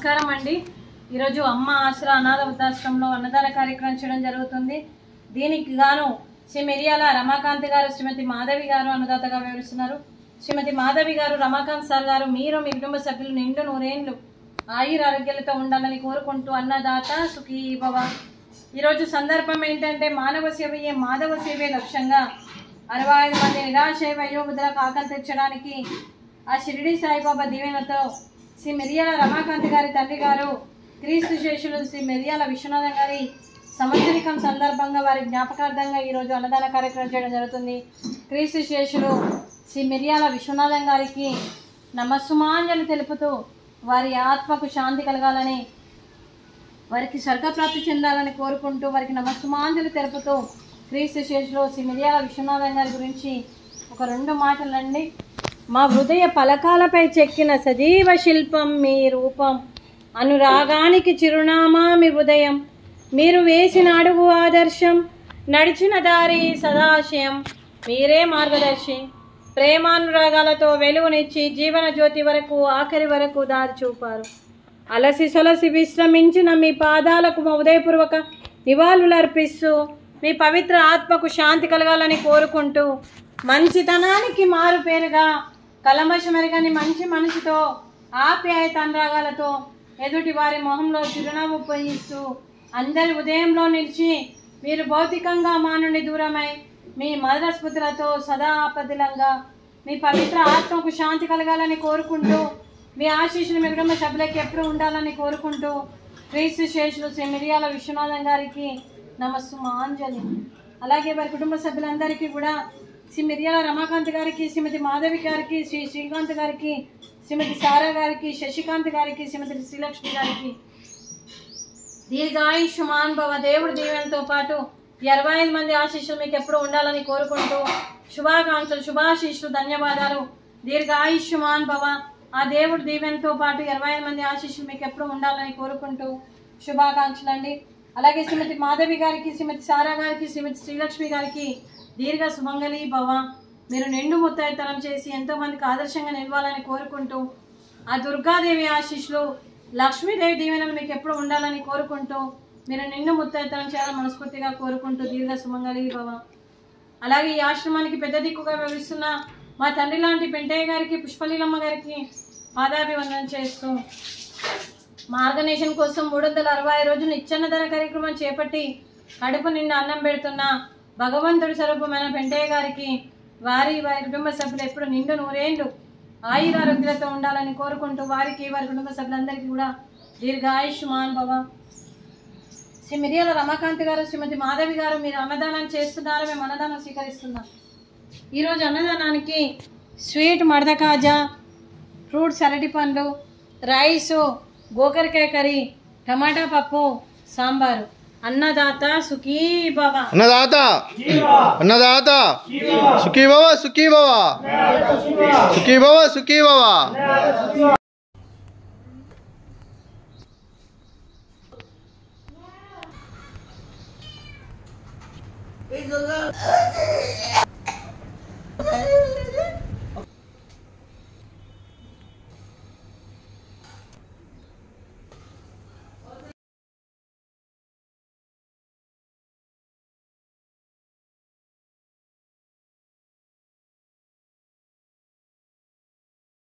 నమస్కారం అండి. ఈరోజు అమ్మ ఆసరా అనాథ వృద్ధాశ్రమంలో అన్నదాన కార్యక్రమం చేయడం జరుగుతుంది. దీనికి గాను శ్రీ మిరియాల రమాకాంత్ గారు, శ్రీమతి మాధవి గారు అన్నదాతగా వివరిస్తున్నారు. శ్రీమతి మాధవి గారు, రమాకాంత్ సార్ గారు, మీరు మీ కుటుంబ సభ్యులు నిండు నూరేండ్లు ఆయురారోగ్యాలతో ఉండాలని కోరుకుంటూ అన్నదాత సుఖీ భవ. ఈరోజు సందర్భం ఏంటంటే మానవ సేవయే మాధవ సేవే లక్ష్యంగా 65 మంది నిరాశయ వయోవృద్ధులకు ఆకలి తెచ్చడానికి ఆ షిరిడి సాయిబాబా దీవెనతో శ్రీ మిరియాల రమాకాంత్ గారి తండ్రి గారు క్రీస్తు శేషులు శ్రీ మిరియాల విశ్వనాథం గారి సంవత్సరికం సందర్భంగా వారి జ్ఞాపకార్థంగా ఈరోజు అన్నదాన కార్యక్రమం చేయడం జరుగుతుంది. క్రీస్తు శేషులు శ్రీ మిరియాల విశ్వనాథం గారికి నమస్సుమాంజలి తెలుపుతూ వారి ఆత్మకు శాంతి కలగాలని, వారికి స్వర్గప్రాప్తి చెందాలని కోరుకుంటూ వారికి నమస్సుమాంజలి తెలుపుతూ క్రీస్తు శేషులు శ్రీ మిరియాల విశ్వనాథం గారి గురించి ఒక 2 మాటలండి. మా హృదయ పలకాలపై చెక్కిన సజీవ శిల్పం మీ రూపం, అనురాగానికి చిరునామా మీ హృదయం, మీరు వేసిన అడుగు ఆదర్శం, నడిచిన దారి సదాశయం, మీరే మార్గదర్శి, ప్రేమానురాగాలతో వెలుగునిచ్చి జీవన జ్యోతి వరకు ఆఖరి వరకు దారి చూపారు. అలసి సొలసి విశ్రమించిన మీ పాదాలకు మా ఉదయపూర్వక నివాళులు అర్పిస్తూ మీ పవిత్ర ఆత్మకు శాంతి కలగాలని కోరుకుంటూ మంచితనానికి మారు పేరుగా కలమషమెరగని మంచి మనసుతో ఆప్యాయత అనురాగాలతో ఎదుటి వారి మొహంలో చిరునవ్వు పోయిస్తూ అందరి ఉదయంలో నిలిచి మీరు భౌతికంగా మా నుండి దూరమై మీ మధుర స్మృతులతో సదా ఆపదిలంగా మీ పవిత్ర ఆత్మకు శాంతి కలగాలని కోరుకుంటూ మీ ఆశీస్సులు మీ కుటుంబ సభ్యులకి ఎప్పుడు ఉండాలని కోరుకుంటూ క్రీస్తు శేషులు శ్రీ మిరియాల విశ్వనాథం గారికి నమస్సుమాంజలి. అలాగే వారి కుటుంబ సభ్యులందరికీ కూడా శ్రీ మిరియాల రమాకాంత్ గారికి, శ్రీమతి మాధవి గారికి, శ్రీ శ్రీకాంత్ గారికి, శ్రీమతి సారా గారికి, శశికాంత్ గారికి, శ్రీమతి శ్రీలక్ష్మి గారికి దీర్ఘాయుష్మాన్ భవ. దేవుడి దీవెనతో పాటు 65 మంది ఆశీస్సులు మీకు ఎప్పుడు ఉండాలని కోరుకుంటూ శుభాకాంక్షలు, శుభాశీస్సులు, ధన్యవాదాలు. దీర్ఘాయుష్మాన్ భవ. ఆ దేవుడి దీవెనతో పాటు 25 మంది ఆశీస్సులు మీకు ఎప్పుడు ఉండాలని కోరుకుంటూ శుభాకాంక్షలు అండి. అలాగే శ్రీమతి మాధవి గారికి, శ్రీమతి సారా గారికి, శ్రీమతి శ్రీలక్ష్మి గారికి దీర్ఘ సుమంగళి భవ. మీరు నిండు ముత్తైతనం చేసి ఎంతోమందికి ఆదర్శంగా నిలవాలని కోరుకుంటూ ఆ దుర్గాదేవి ఆశీస్సులు, లక్ష్మీదేవి దీవెనలు మీకు ఎప్పుడు ఉండాలని కోరుకుంటూ మీరు నిండు ముత్తైతనం చేయాలని మనస్ఫూర్తిగా కోరుకుంటూ దీర్ఘ సుమంగళి భవ. అలాగే ఈ ఆశ్రమానికి పెద్ద దిక్కుగా వ్యవహరిస్తున్న మా తండ్రి లాంటి పెంటయ్య గారికి, పుష్పలీలమ్మ గారికి పాదాభివందనం చేస్తూ మా ఆర్గనైజేషన్ కోసం 365 రోజులు నిత్యాన్నదాన కార్యక్రమం చేపట్టి కడుపు నిండా అన్నం పెడుతున్న భగవంతుడి స్వరూపమైన పెంటయ్య గారికి, వారి కుటుంబ సభ్యులు ఎప్పుడు నిండు నూరేండ్లు ఆయురారోగ్యాలతో ఉండాలని కోరుకుంటూ వారికి, వారి కుటుంబ సభ్యులందరికీ కూడా దీర్ఘాయుష్మాన్ భవ. శ్రీ మిరియాల రమాకాంత్ గారు, శ్రీమతి మాధవి గారు, మీరు అన్నదానం చేస్తున్నారు, మేము అన్నదానం స్వీకరిస్తున్నాం. ఈరోజు అన్నదానానికి స్వీట్ మడత కాజా, ఫ్రూట్స్ అరటి పండ్లు, రైసు, గోకరకాయ కర్రీ, టమాటా పప్పు, సాంబారు. అన్నదాత సుఖీ భవ. అన్నదాత అన్నదాత సుఖీ భవ, సుఖీ భవ, సుఖీ భవ, సుఖీ భవ.